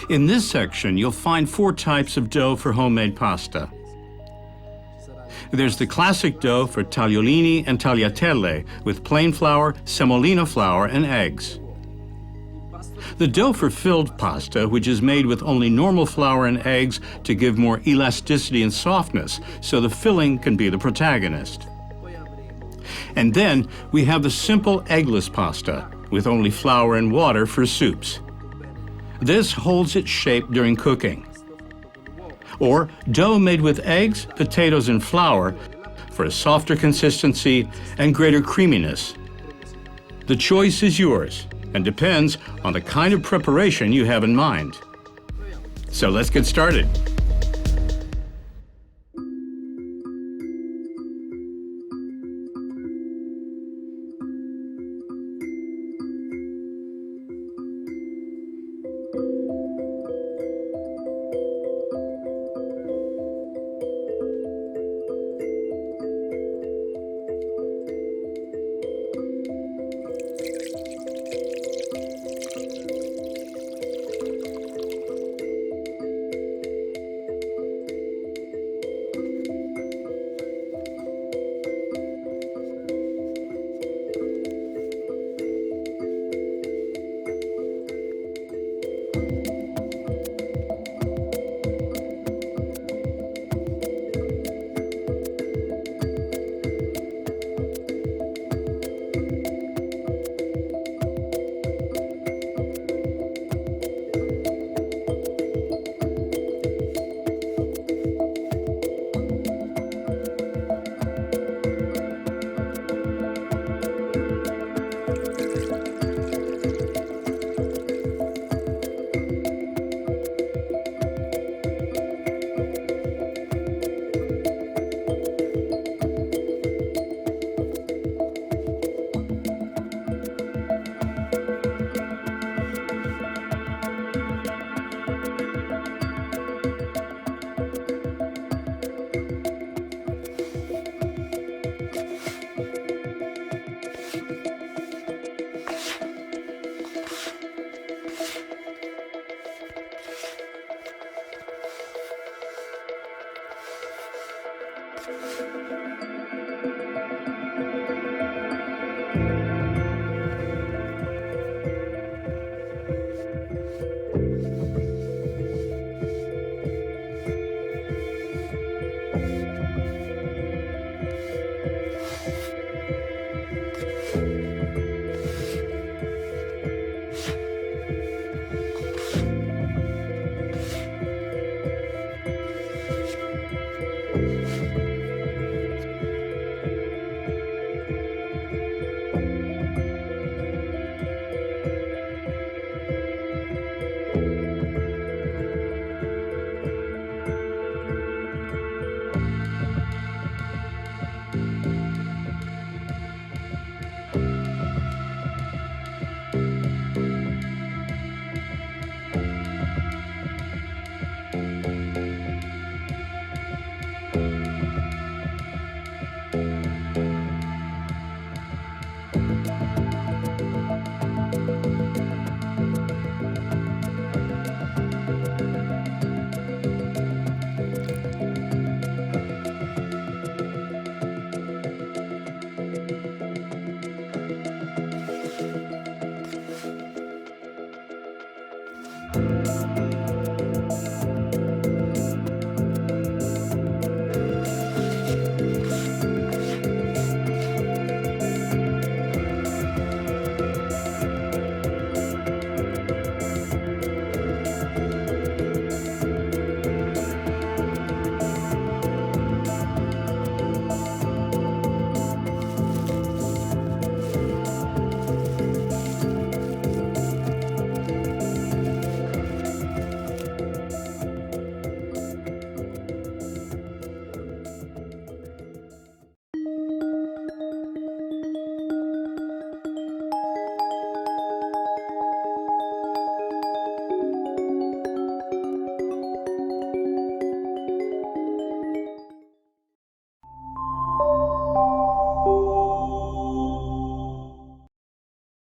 In this section, you'll find 4 types of dough for homemade pasta. There's the classic dough for tagliolini and tagliatelle with plain flour, semolina flour, and eggs. The dough for filled pasta, which is made with only normal flour and eggs to give more elasticity and softness, so the filling can be the protagonist. And then we have the simple eggless pasta, with only flour and water for soups. This holds its shape during cooking. Or dough made with eggs, potatoes, and flour for a softer consistency and greater creaminess. The choice is yours and depends on the kind of preparation you have in mind. So let's get started.